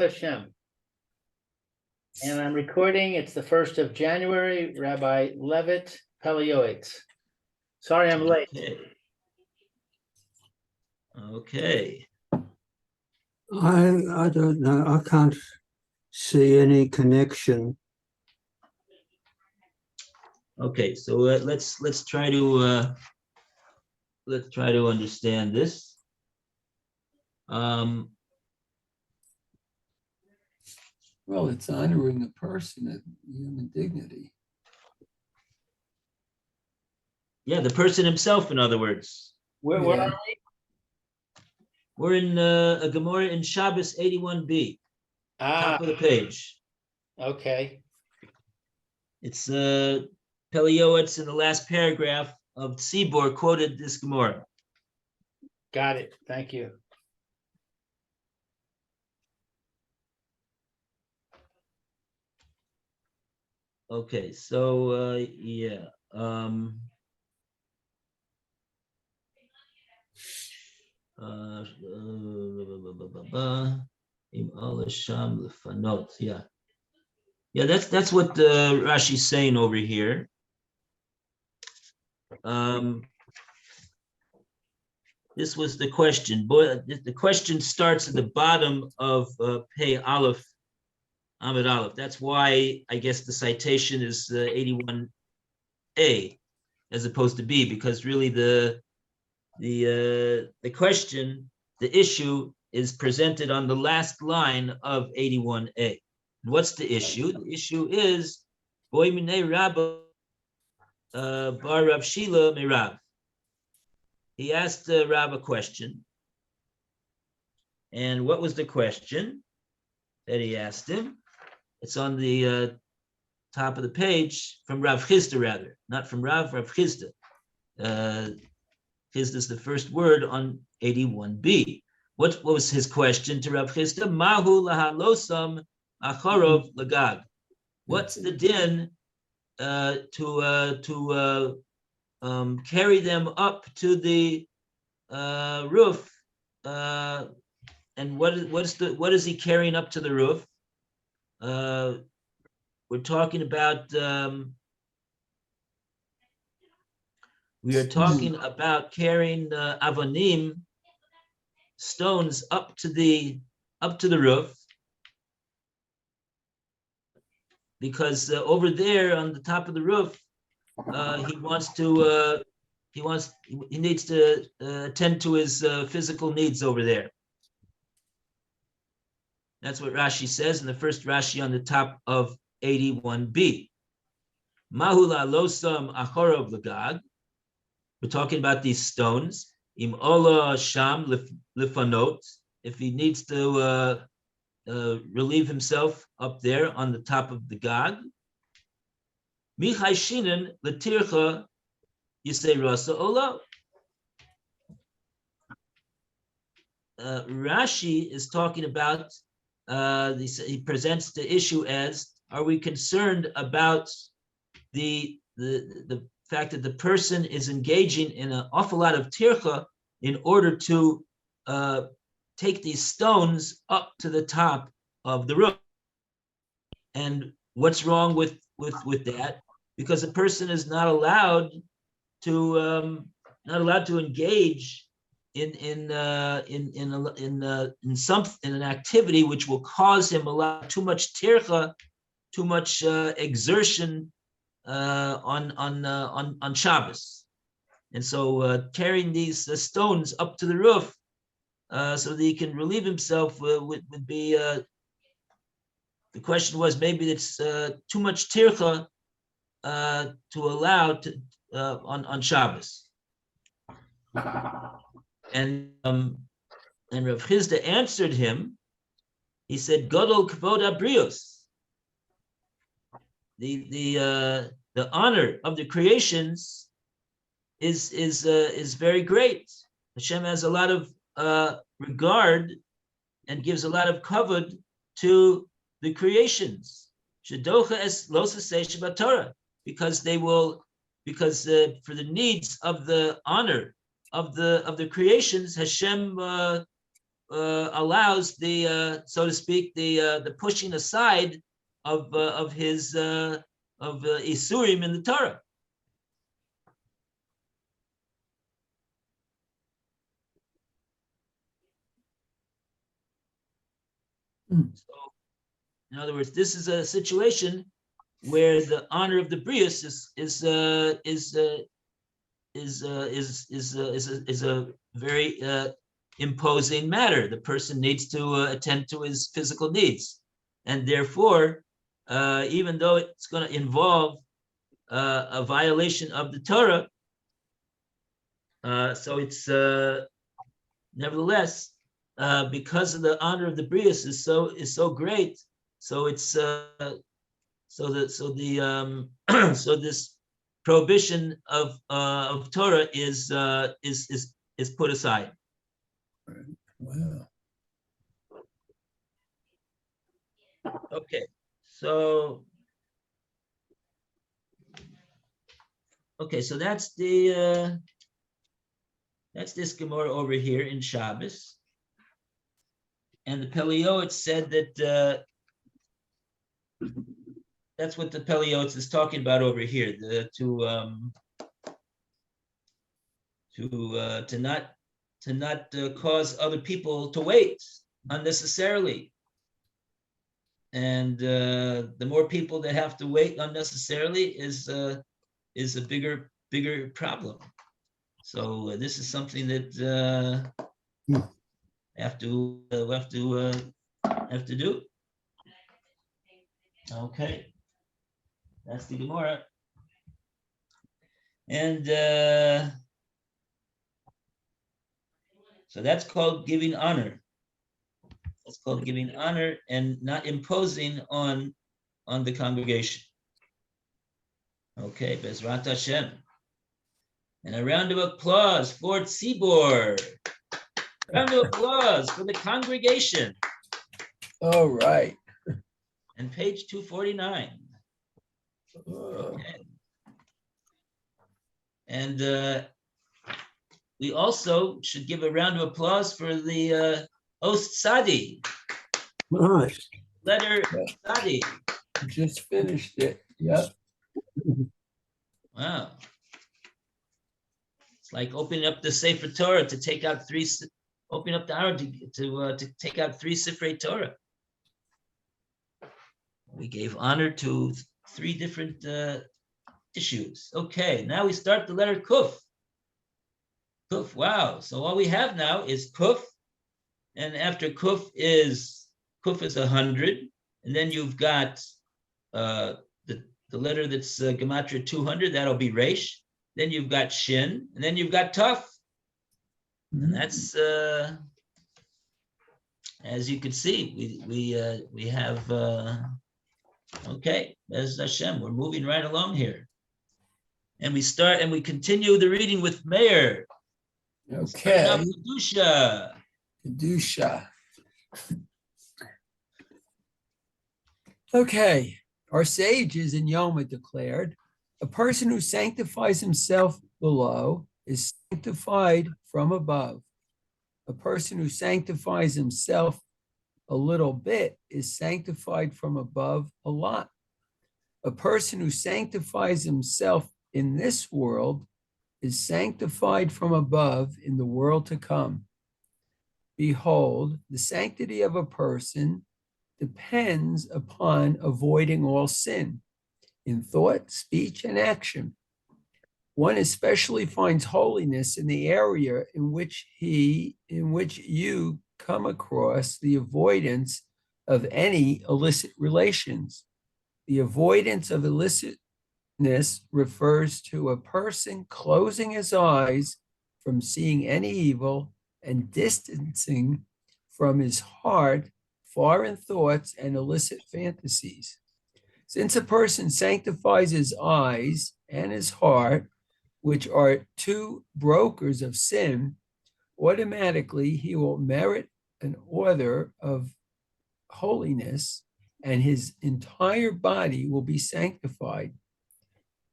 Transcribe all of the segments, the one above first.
Hashem. And I'm recording. It's the 1st of January. Rabbi Levitt, Pele Yoetz. Sorry I'm late. Okay. I don't know. I can't see any connection. Okay, so let's try to understand this. Well, it's honoring a person at human dignity. Yeah, the person himself, in other words. Where Yeah. are we? We're in a Gemara in Shabbos 81b, top of the page. Okay. It's Pele Yoetz in the last paragraph of Tzibor quoted this Gemara. Got it. Thank you. Okay, so yeah. Yeah. Yeah, that's what Rashi's saying over here. This was the question. Boy, the question starts at the bottom of Pei Aleph, Amid Aleph. That's why I guess the citation is 81A as opposed to B, because really the question, the issue is presented on the last line of 81A. What's the issue? The issue is Boy Minei Rabba Bar Rav Shila Mirav. He asked Rav a question. And what was the question that he asked him? It's on the top of the page from Rav Chisda, rather, not from Rav Chisda. Chisda is the first word on 81b. What was his question to Rav Chisda? Mahu lahalosam acharov lagag. What's the din to carry them up to the roof? And what is he carrying up to the roof? We're talking about carrying avonim, stones up to the roof, because over there on the top of the roof, he needs to attend to his physical needs over there. That's what Rashi says in the first Rashi on the top of 81b. Mahula losam achorov lagag. We're talking about these stones. Im ola sham lifanot. If he needs to relieve himself up there on the top of the gag. Michai shinen letircha yisei rasa ola. Rashi is talking about. He presents the issue as: are we concerned about the fact that the person is engaging in an awful lot of tircha in order to take these stones up to the top of the roof? And what's wrong with that? Because a person is not allowed to engage in an activity which will cause him too much tircha, too much exertion on Shabbos. And so carrying these stones up to the roof so that he can relieve himself would be, the question was, maybe it's too much tircha to allow on Shabbos. And Rav Chisda answered him. He said, "Godol kavod abrios." The honor of the creations is very great. Hashem has a lot of regard and gives a lot of kavod to the creations. Shedocha es losasei Shabbat Torah, because for the needs of the honor of the creations, Hashem allows the, so to speak, the pushing aside of his of isurim in the Torah. So, in other words, this is a situation where the honor of the Brius is a very imposing matter. The person needs to attend to his physical needs, and therefore, even though it's going to involve a violation of the Torah, so it's nevertheless, because of the honor of the Brius is so great, so it's so this prohibition of Torah is put aside. Wow. Okay, so that's this Gemara over here in Shabbos, and the Pele Yoetz said that that's what the Pele Yoetz is talking about over here, to not cause other people to wait unnecessarily. And the more people that have to wait unnecessarily is a bigger problem. So this is something that have to do. Okay, that's the Gemara, and so that's called giving honor. That's called giving honor and not imposing on the congregation. Okay, Bezrat Hashem. And a round of applause for Tzibor. Round of applause for the congregation. All right. And page 249. Oh. Okay. And we also should give a round of applause for the Ost Sadi. Nice. Letter Sadi. Just finished it. Yep. Wow. It's like opening up the Sefer Torah to take out open up the hour to take out 3 Sifrei Torah. We gave honor to 3 different issues. Okay, now we start the letter Kuf. Kuf, wow. So all we have now is Kuf, and after Kuf is 100, and then you've got the letter that's Gematria 200, that'll be Resh. Then you've got Shin, and then you've got Tuf. And that's as you can see, we have okay, Bez Hashem, we're moving right along here. And we continue the reading with Meir. Okay. Kedusha. Kedusha. Okay. Our sages in Yoma declared, a person who sanctifies himself below is sanctified from above. A person who sanctifies himself a little bit is sanctified from above a lot. A person who sanctifies himself in this world is sanctified from above in the world to come. Behold, the sanctity of a person depends upon avoiding all sin in thought, speech, and action. One especially finds holiness in the area in which you come across the avoidance of any illicit relations. The avoidance of illicitness refers to a person closing his eyes from seeing any evil and distancing from his heart foreign thoughts and illicit fantasies. Since a person sanctifies his eyes and his heart, which are 2 brokers of sin, automatically he will merit an order of holiness, and his entire body will be sanctified.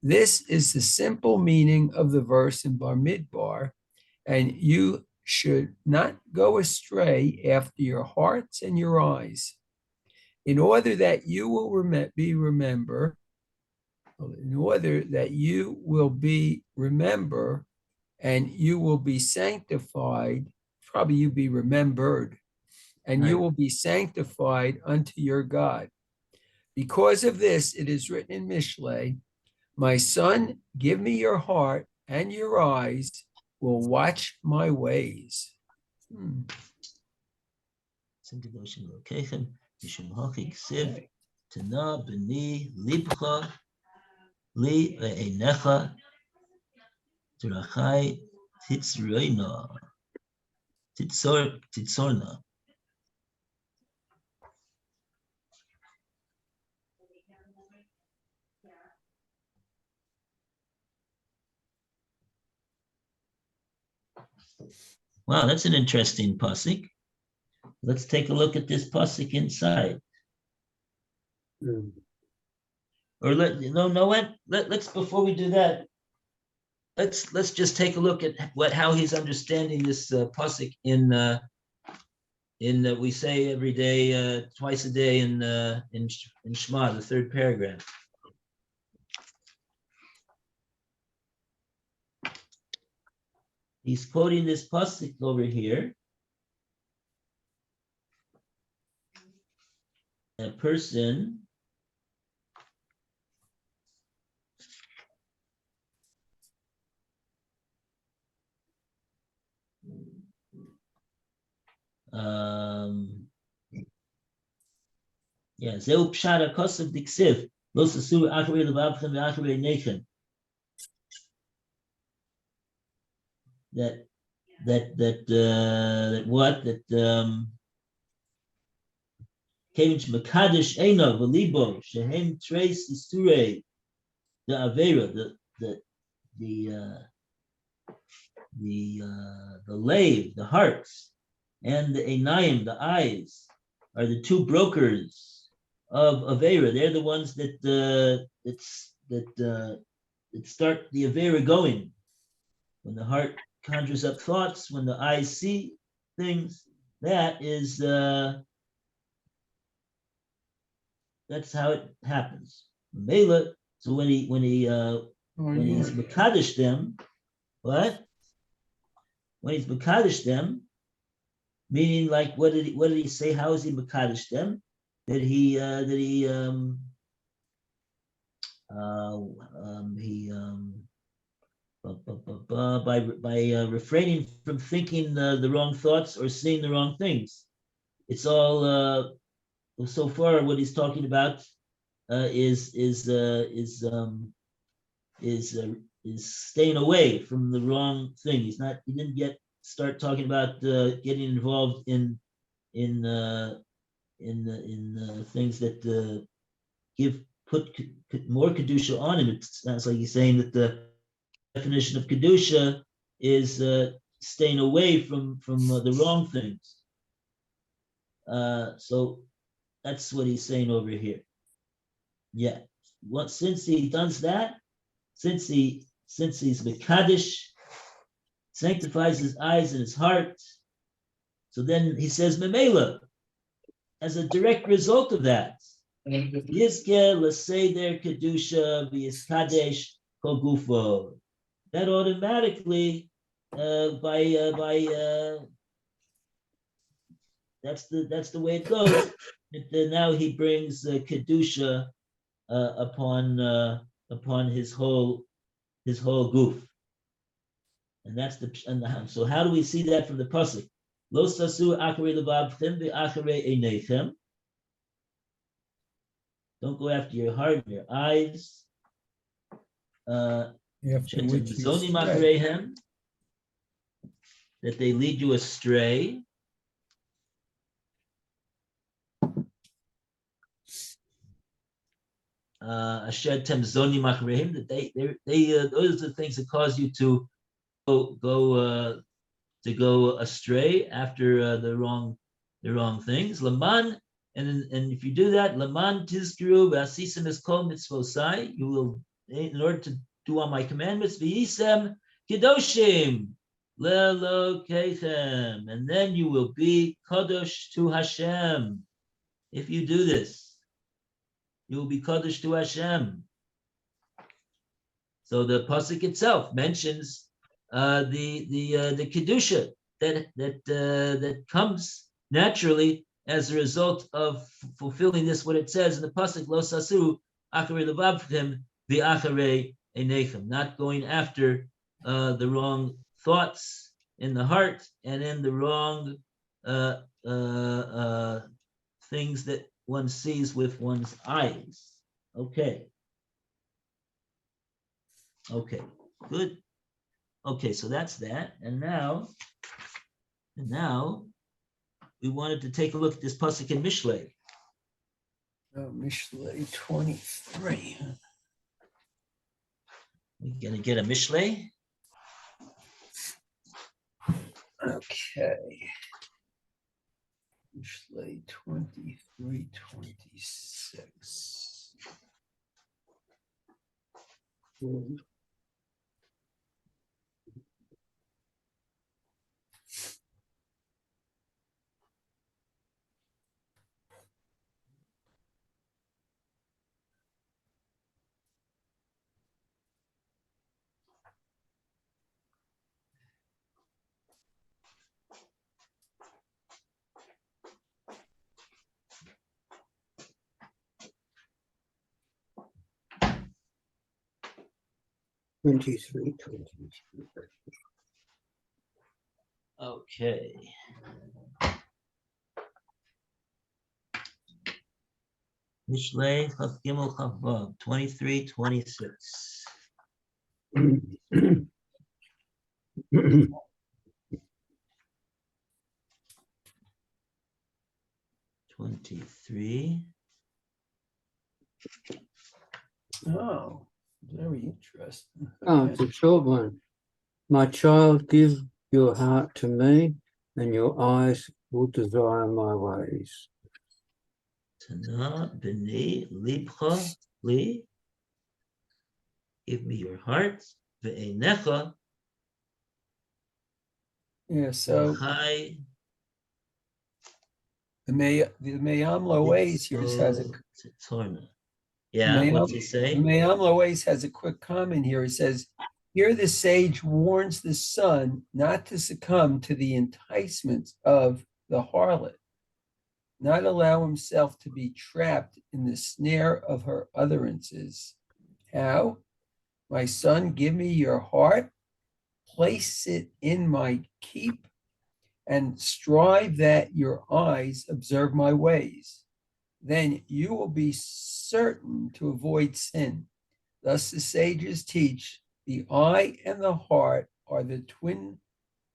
This is the simple meaning of the verse in Bamidbar, and you should not go astray after your hearts and your eyes, in order that you will remember, and you will be sanctified, probably you be remembered, and you Right. will be sanctified unto your God. Because of this, it is written in Mishlei, my son, give me your heart, and your eyes will watch my ways. Tana b'ni libcha li ve'enecha drachai titzorna. Wow, that's an interesting pasuk. Let's take a look at this pasuk inside. Or let's before we do that, let's just take a look at how he's understanding this pasuk in we say every day, twice a day in Shema, the third paragraph. He's quoting this pasuk over here. A person Zeu pshat hakosav diksiv lo sasu acharei levavchem ve'acharei nechem. That Kevich Makadish Eino Velibo Shehem Trace Isture the Avera, the lave, the hearts, and the Einayim, the eyes, are the two brokers of Avera. They're the ones that start the Avera going. When the heart conjures up thoughts, when the eyes see things, that's how it happens. Mela, so when he's Makadosh them, what? When he's Makadosh them, meaning like what did he say? How is he Makadosh them? That he by refraining from thinking the wrong thoughts or seeing the wrong things. It's all so far what he's talking about is staying away from the wrong thing. He didn't yet start talking about getting involved in things that put more kedusha on him. It sounds like he's saying that the definition of kedusha is staying away from the wrong things. So that's what he's saying over here. Yeah. Since he does that, since he's Mekadesh, sanctifies his eyes and his heart, so then he says Memela, as a direct result of that, Yizke l'seder kedusha v'yiskadesh kol gufo. That automatically, that's the way it goes. Now he brings kedusha upon his whole goof, and that's so how do we see that from the pasuk? Lo sasu acharei levavchem ve'acharei einechem. Don't go after your heart and your eyes. That they lead you astray. That they those are the things that cause you to go astray after the wrong things. Laman, and if you do that, Laman tizkru v'asisim es kol mitzvosai, you will, in order to do all my commandments, v'yisem kedoshim, Lelokechem, and then you will be kadosh to Hashem. If you do this, you will be kadosh to Hashem. So the pasuk itself mentions the kedusha that comes naturally as a result of fulfilling this. What it says in the pasuk, lo sasu acharei levavchem v'acharei einechem, not going after the wrong thoughts in the heart and in the wrong things that one sees with one's eyes. Okay. Okay, good. Okay, so that's that. And now we wanted to take a look at this pasuk in Mishlei. Oh, Mishlei 23. We're gonna get a Mishlei. Okay. Mishlei 23, 26. Twenty-three. Okay. Mishlei Chaf Gimel Chaf Vav 23, 26. 23. Oh, very interesting. Oh, it's a short one. My child, give your heart to me, and your eyes will desire my ways. Tana b'nei libcha li. Give me your heart. Ve'einecha Yeah, so chai the Mayam Loays here has a Tzorna. Yeah, what's he The say? Mayam Loays has a quick comment here. He says, here the sage warns the son not to succumb to the enticements of the harlot, not allow himself to be trapped in the snare of her utterances. How? My son, give me your heart, place it in my keep, and strive that your eyes observe my ways. Then you will be certain to avoid sin. Thus the sages teach the eye and the heart are the twin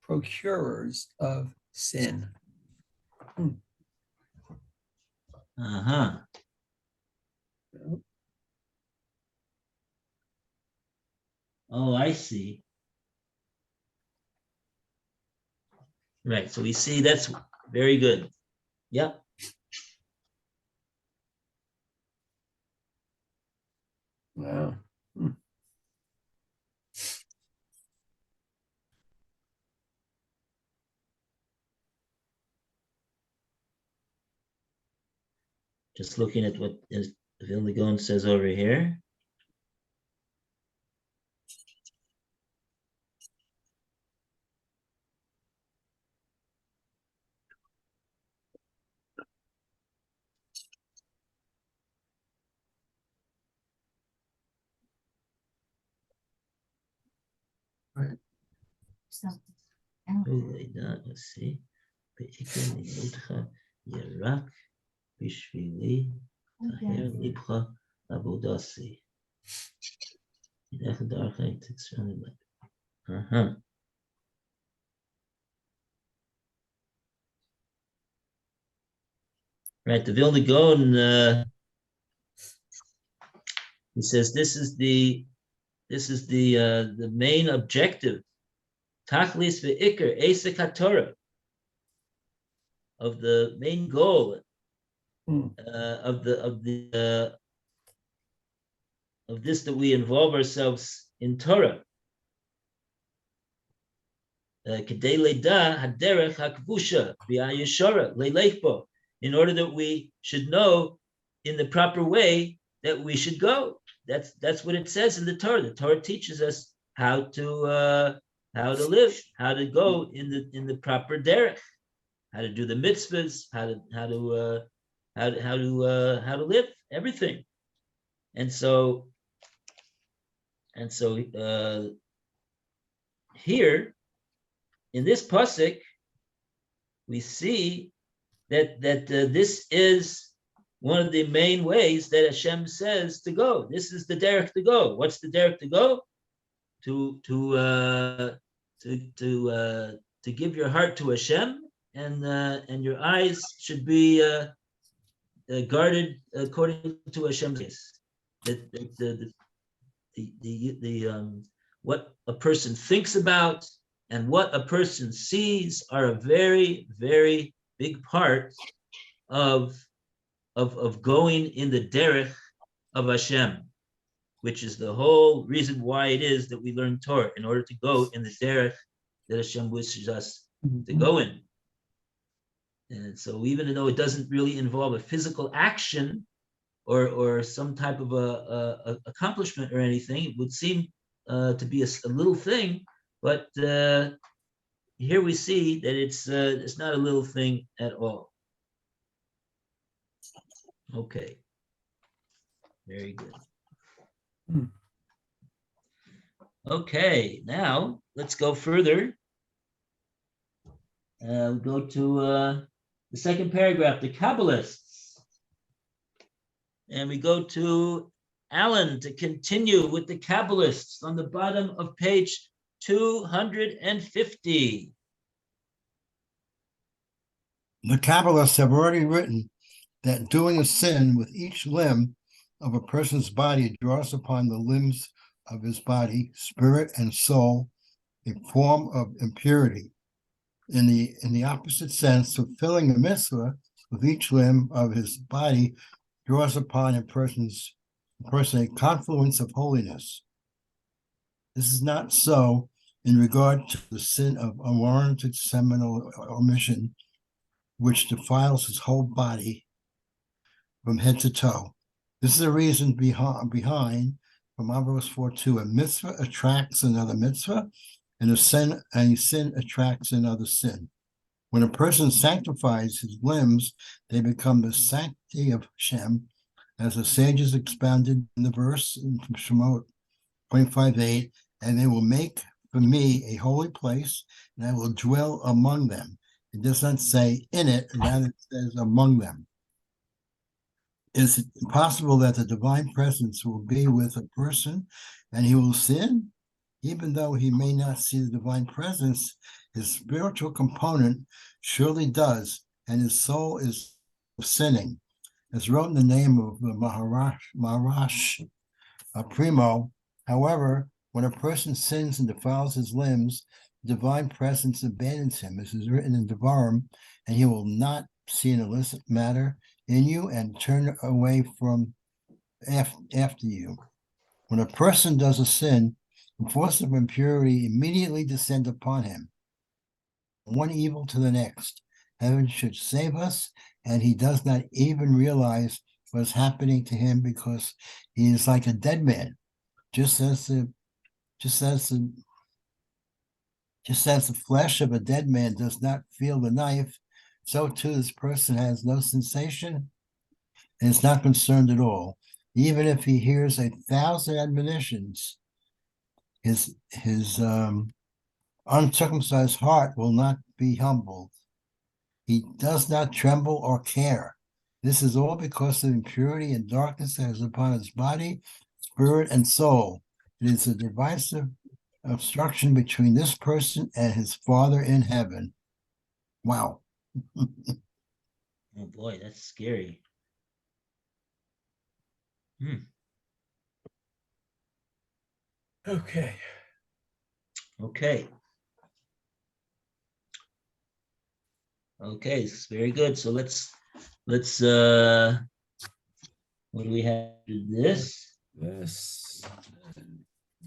procurers of sin. Uh-huh. Oh, I see. Right, so we see that's very good. Yep. Wow. Just looking at what Vilna Gaon says over here. Let's see. Yerak Bishvili Taher Libcha Abodasi. Uh-huh. Right, the Vilna Gaon, he says this is the main objective, Tachlis ve'ikr Esek HaTorah, of the main goal of this, that we involve ourselves in Torah. Kedei leda haderech hakvusha v'ayeshara leilech bo, in order that we should know in the proper way that we should go. That's what it says in the Torah. The Torah teaches us how to live, how to go in the proper derech, how to do the mitzvahs, how to live everything. And so here in this pasuk, we see that this is one of the main ways that Hashem says to go. This is the derech to go. What's the derech to go? To give your heart to Hashem, and your eyes should be guarded according to Hashem's ways. What a person thinks about and what a person sees are a very, very big part of going in the derech of Hashem, which is the whole reason why it is that we learn Torah, in order to go in the derech that Hashem wishes us to go in. And so even though it doesn't really involve a physical action or some type of a accomplishment or anything, it would seem to be a little thing, but here we see that it's not a little thing at all. Okay, very good. Okay, now let's go further. We'll go to the second paragraph, the Kabbalists. And we go to Alan to continue with the Kabbalists on the bottom of page 250. The Kabbalists have already written that doing a sin with each limb of a person's body draws upon the limbs of his body, spirit, and soul, a form of impurity. In the opposite sense, fulfilling a mitzvah with each limb of his body draws upon a person a confluence of holiness. This is not so in regard to the sin of unwarranted seminal omission, which defiles his whole body from head to toe. This is the reason behind from Amos 4:2, a mitzvah attracts another mitzvah, and a sin attracts another sin. When a person sanctifies his limbs, they become the sanctity of Hashem, as the sages expounded in the verse in Shemot 25:8, and they will make for me a holy place, and I will dwell among them. It does not say in it, rather it says among them. Is it possible that the divine presence will be with a person and he will sin? Even though he may not see the divine presence, his spiritual component surely does, and his soul is sinning. As wrote in the name of the Maharash Primo, however, when a person sins and defiles his limbs, the divine presence abandons him, as is written in Devarim, and he will not see an illicit matter in you and turn away from after you. When a person does a sin, the force of impurity immediately descend upon him, one evil to the next. Heaven should save us, and he does not even realize what is happening to him because he is like a dead man. Just as the flesh of a dead man does not feel the knife, so too this person has no sensation and is not concerned at all. Even if he hears 1,000 admonitions, his uncircumcised heart will not be humbled. He does not tremble or care. This is all because of impurity and darkness that is upon his body, spirit, and soul. It is a divisive obstruction between this person and his Father in heaven. Wow. Oh boy, that's scary. Okay. Okay. Okay, it's very good. So let's what do we have? This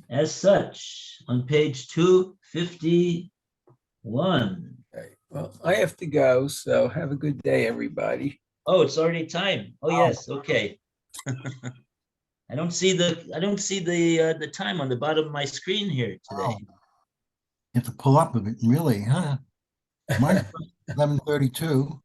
as such on page 251. 1. Okay, well, I have to go, so have a good day, everybody. Oh, it's already time. Oh, Oh. yes, okay. I don't see the time on the bottom of my screen here today. You have to pull up a bit, really, huh? Mine's 11:32.